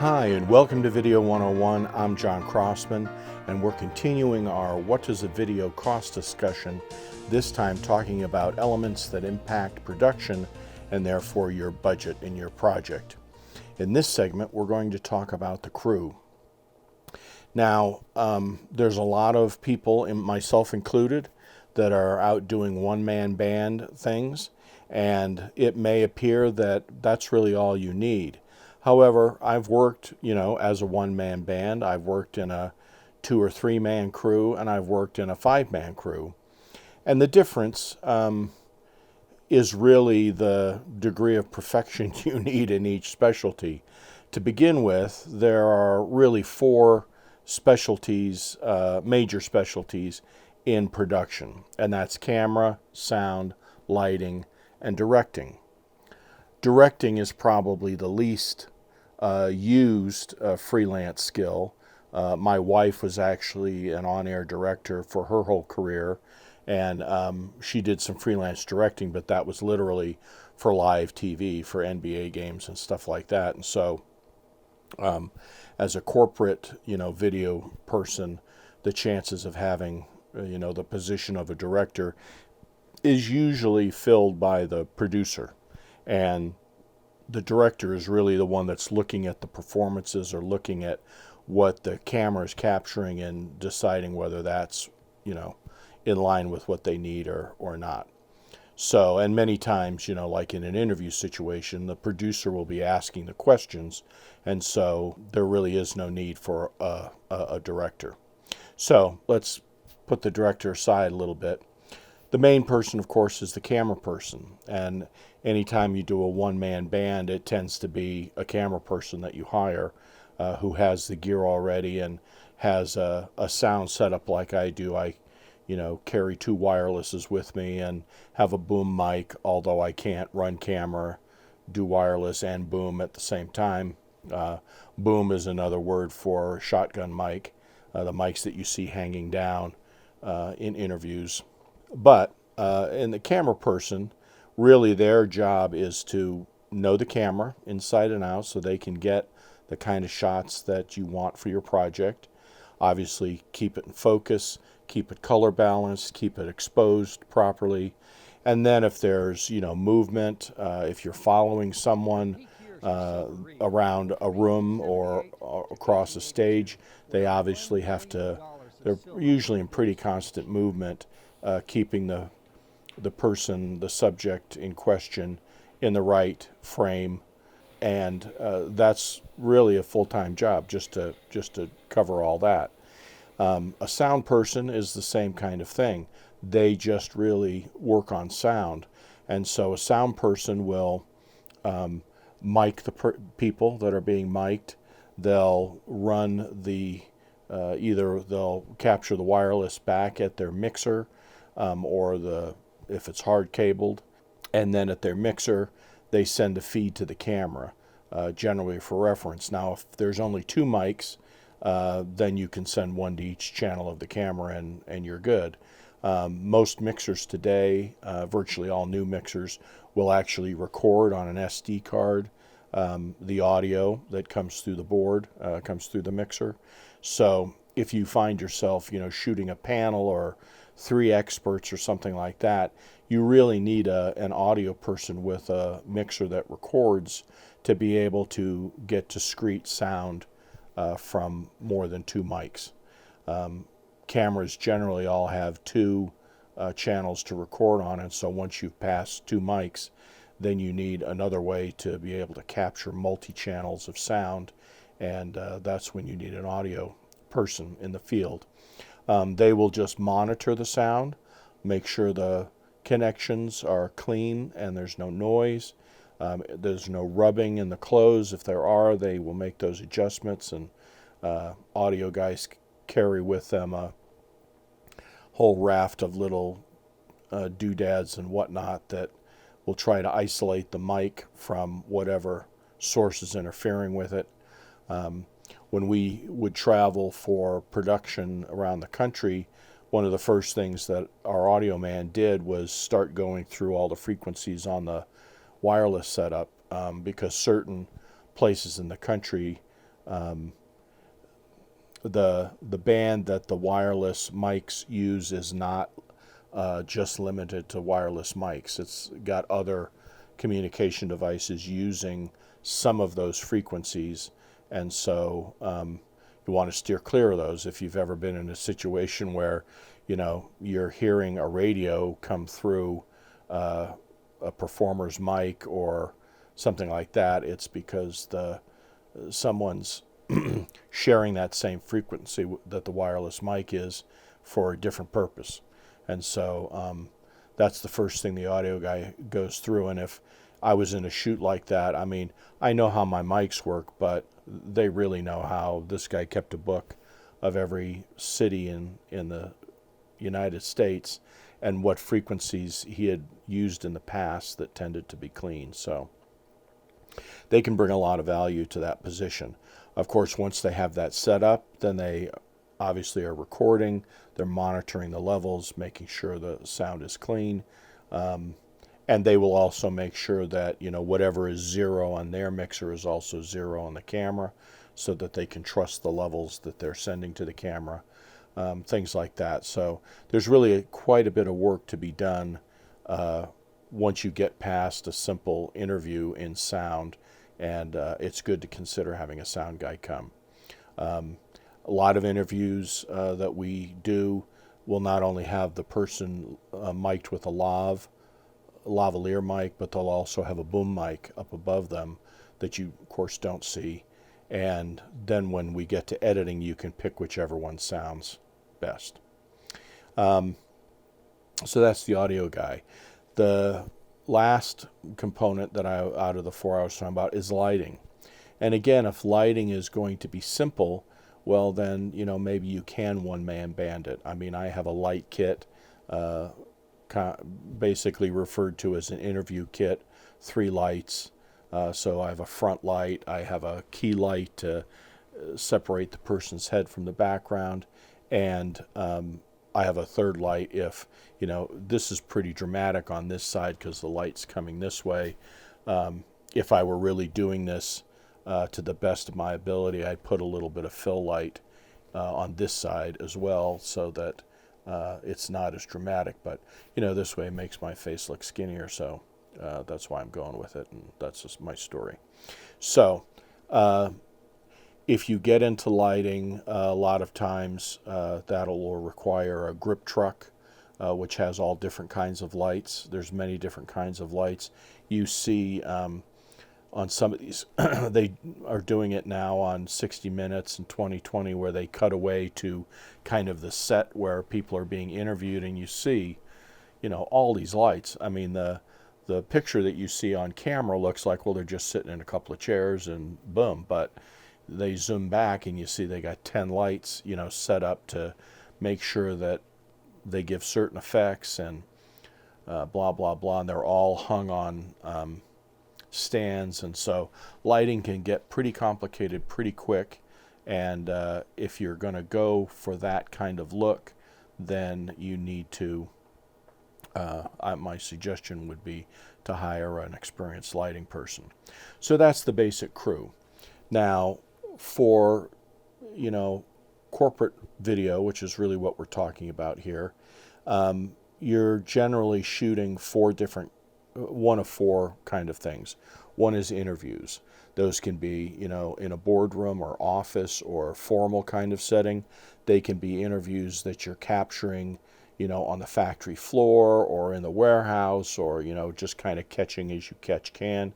Hi, and welcome to Video 101. I'm John Crossman, and we're continuing our What Does a Video Cost discussion, this time talking about elements that impact production and therefore your budget in your project. In this segment, we're going to talk about the crew. Now, there's a lot of people, myself included, that are out doing one-man band things, and it may appear that that's really all you need. However, I've worked, as a one-man band. I've worked in a 2 or 3 man crew, and I've worked in a 5-man crew. And the difference is really the degree of perfection you need in each specialty. To begin with, there are really 4 specialties, major specialties in production, and that's camera, sound, lighting, and directing. Directing is probably the least used freelance skill. My wife was actually an on-air director for her whole career, and she did some freelance directing, but that was literally for live TV, for NBA games and stuff like that. And so as a corporate, video person, the chances of having, the position of a director is usually filled by the producer. And the director is really the one that's looking at the performances or looking at what the camera is capturing and deciding whether that's, in line with what they need or not. So, and many times, like in an interview situation, the producer will be asking the questions, and so there really is no need for a director. So let's put the director aside a little bit. The main person, of course, is the camera person, and anytime you do a one-man band, it tends to be a camera person that you hire who has the gear already and has a sound setup like I do. I carry 2 wirelesses with me and have a boom mic, although I can't run camera, do wireless, and boom at the same time. Boom is another word for shotgun mic, the mics that you see hanging down in interviews. But in the camera person, really their job is to know the camera inside and out so they can get the kind of shots that you want for your project. Obviously, keep it in focus, keep it color balanced, keep it exposed properly. And then if there's, movement, if you're following someone around a room or across a stage, they obviously have to, they're usually in pretty constant movement, keeping the person, the subject in question, in the right frame, and that's really a full-time job just to cover all that. A sound person is the same kind of thing. They just really work on sound, and so a sound person will mic the people that are being mic'd. They'll run the either they'll capture the wireless back at their mixer, or if it's hard cabled, and then at their mixer they send a feed to the camera, generally for reference. Now if there's only 2 mics, then you can send one to each channel of the camera and you're good. Most mixers today, virtually all new mixers, will actually record on an SD card the audio that comes through the board, comes through the mixer. So if you find yourself shooting a panel or 3 experts or something like that, you really need an audio person with a mixer that records to be able to get discrete sound from more than 2 mics. Cameras generally all have 2 channels to record on, and so once you've passed 2 mics, then you need another way to be able to capture multi-channels of sound, and that's when you need an audio person in the field. They will just monitor the sound, make sure the connections are clean and there's no noise, there's no rubbing in the clothes. If there are, they will make those adjustments, and audio guys carry with them a whole raft of little doodads and whatnot that will try to isolate the mic from whatever source is interfering with it. When we would travel for production around the country, one of the first things that our audio man did was start going through all the frequencies on the wireless setup, because certain places in the country the band that the wireless mics use is not just limited to wireless mics. It's got other communication devices using some of those frequencies, and so you want to steer clear of those. If you've ever been in a situation where you're hearing a radio come through a performer's mic or something like that, it's because someone's sharing that same frequency that the wireless mic is for a different purpose. And so that's the first thing the audio guy goes through. And if I was in a shoot like that, I mean, I know how my mics work, but they really know how. This guy kept a book of every city in the United States and what frequencies he had used in the past that tended to be clean. So they can bring a lot of value to that position. Of course, once they have that set up, then they obviously are recording. They're monitoring the levels, making sure the sound is clean. And they will also make sure that, whatever is 0 on their mixer is also 0 on the camera, so that they can trust the levels that they're sending to the camera, things like that. So there's really quite a bit of work to be done once you get past a simple interview in sound, and it's good to consider having a sound guy come. A lot of interviews that we do will not only have the person mic'd with a lavalier mic, but they'll also have a boom mic up above them that you, of course, don't see. And then when we get to editing, you can pick whichever one sounds best. So that's the audio guy. The last component that out of the 4 I was talking about is lighting. And again, if lighting is going to be simple, well then, maybe you can one-man band it. I mean, I have a light kit, basically referred to as an interview kit, 3 lights. So I have a front light, I have a key light to separate the person's head from the background, and I have a third light if, this is pretty dramatic on this side because the light's coming this way. If I were really doing this to the best of my ability, I'd put a little bit of fill light on this side as well, so that it's not as dramatic. But, this way it makes my face look skinnier, so that's why I'm going with it, and that's just my story. So if you get into lighting, a lot of times that'll require a grip truck, which has all different kinds of lights. There's many different kinds of lights. You see on some of these, they are doing it now on 60 Minutes and 2020, where they cut away to kind of the set where people are being interviewed, and you see, all these lights. I mean, the picture that you see on camera looks like, well, they're just sitting in a couple of chairs and boom, but they zoom back and you see they got 10 lights, set up to make sure that they give certain effects and blah, blah, blah, and they're all hung on stands. And so lighting can get pretty complicated pretty quick, and if you're going to go for that kind of look, then you need to, my suggestion would be to hire an experienced lighting person. So that's the basic crew. Now, for, corporate video, which is really what we're talking about here, you're generally shooting one of four kind of things. One is interviews. Those can be, in a boardroom or office or formal kind of setting. They can be interviews that you're capturing, on the factory floor or in the warehouse, or, just kind of catching as you can.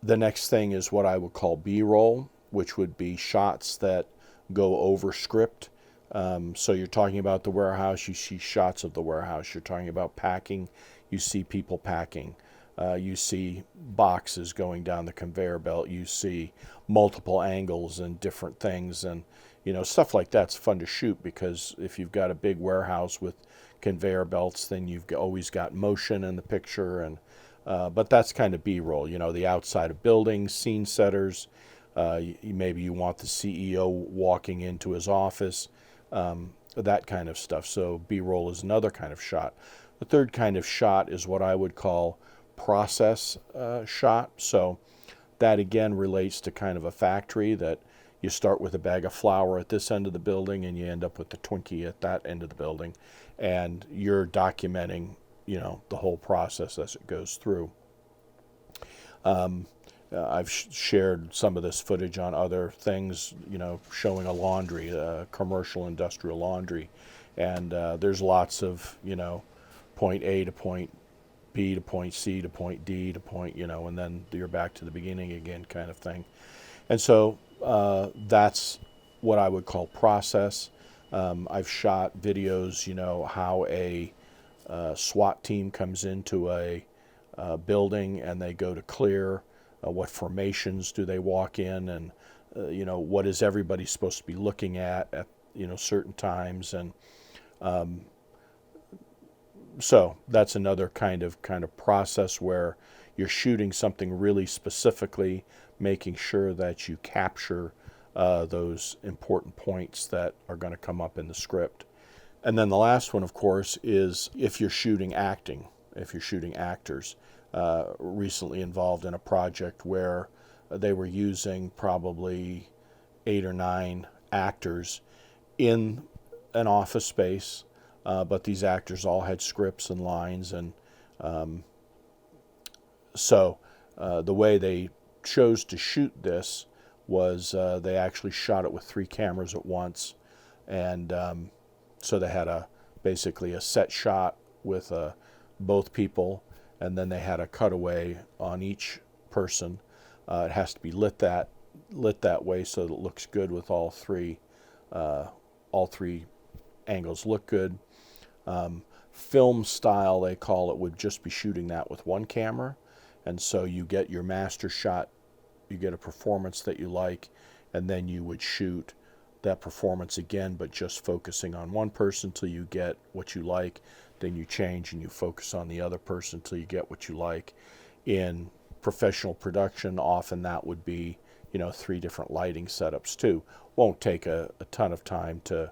The next thing is what I would call B-roll, which would be shots that go over script. So you're talking about the warehouse, you see shots of the warehouse. You're talking about packing, you see people packing. You see boxes going down the conveyor belt. You see multiple angles and different things. And, stuff like that's fun to shoot, because if you've got a big warehouse with conveyor belts, then you've always got motion in the picture. And but that's kind of B-roll, the outside of buildings, scene setters. Maybe you want the CEO walking into his office, that kind of stuff. So B-roll is another kind of shot. The third kind of shot is what I would call process shot. So that again relates to kind of a factory that, you start with a bag of flour at this end of the building and you end up with the Twinkie at that end of the building, and you're documenting, the whole process as it goes through. I've shared some of this footage on other things, showing a laundry, commercial industrial laundry, and there's lots of, point A to point B to point C to point D to point, and then you're back to the beginning again kind of thing. And so that's what I would call process. I've shot videos, how a SWAT team comes into a building and they go to clear. What formations do they walk in, and what is everybody supposed to be looking at certain times, and so that's another kind of process where you're shooting something really specifically, making sure that you capture those important points that are going to come up in the script. And then the last one, of course, is if you're shooting acting, if you're shooting actors. Recently involved in a project where they were using probably 8 or 9 actors in an office space, but these actors all had scripts and lines, and so the way they chose to shoot this was they actually shot it with 3 cameras at once, and so they had basically a set shot with both people, and then they had a cutaway on each person. It has to be lit that way so that it looks good with all three angles look good. Film style, they call it, would just be shooting that with 1 camera, and so you get your master shot, you get a performance that you like, and then you would shoot that performance again, but just focusing on one person till you get what you like. Then you change and you focus on the other person till you get what you like. In professional production, often that would be, 3 different lighting setups too. Won't take a ton of time to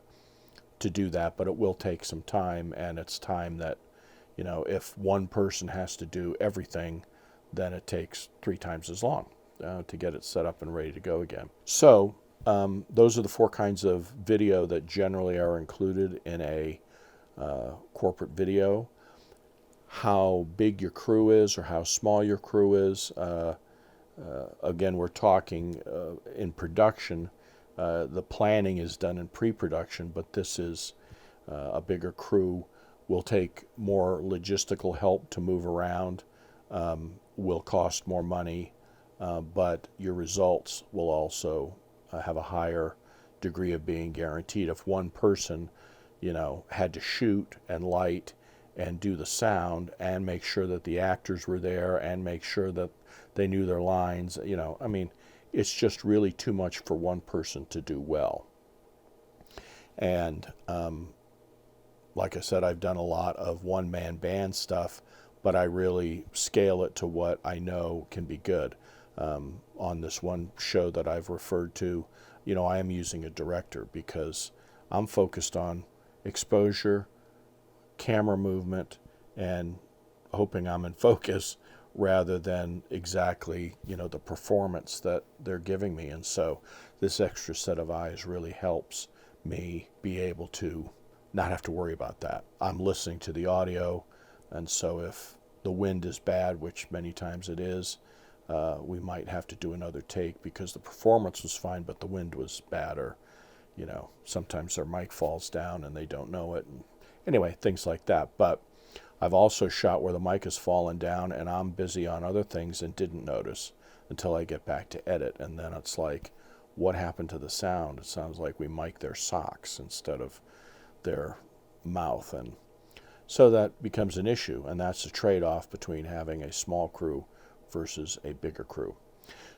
do that, but it will take some time, and it's time that, if one person has to do everything, then it takes 3 times as long to get it set up and ready to go again. So those are the 4 kinds of video that generally are included in a corporate video. How big your crew is or how small your crew is. Again, we're talking in production. The planning is done in pre-production, but this is a bigger crew. Will take more logistical help to move around, will cost more money, but your results will also have a higher degree of being guaranteed. If one person had to shoot and light and do the sound and make sure that the actors were there and make sure that they knew their lines, it's just really too much for one person to do well. And like I said, I've done a lot of one-man band stuff, but I really scale it to what I know can be good. On this one show that I've referred to, I am using a director because I'm focused on exposure, camera movement, and hoping I'm in focus rather than exactly, the performance that they're giving me. And so this extra set of eyes really helps me be able to not have to worry about that. I'm listening to the audio, and so if the wind is bad, which many times it is, we might have to do another take because the performance was fine, but the wind was bad, or sometimes their mic falls down and they don't know it. And anyway, things like that. But I've also shot where the mic has fallen down and I'm busy on other things and didn't notice until I get back to edit. And then it's like, what happened to the sound? It sounds like we mic their socks instead of their mouth. And so that becomes an issue. And that's a trade-off between having a small crew versus a bigger crew.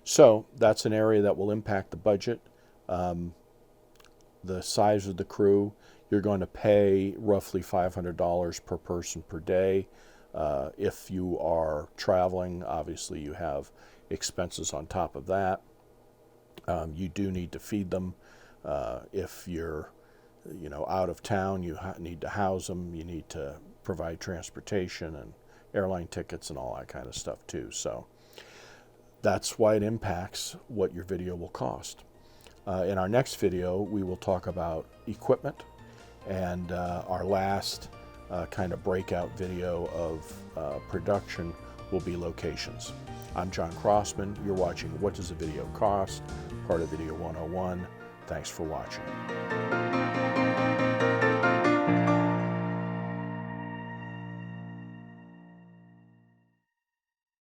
So that's an area that will impact the budget. The size of the crew, you're going to pay roughly $500 per person per day. If you are traveling, obviously you have expenses on top of that. You do need to feed them. If you're out of town, you need to house them. You need to provide transportation and airline tickets and all that kind of stuff too. So that's why it impacts what your video will cost. In our next video, we will talk about equipment, and our last kind of breakout video of production will be locations. I'm John Crossman. You're watching What Does a Video Cost? Part of Video 101. Thanks for watching.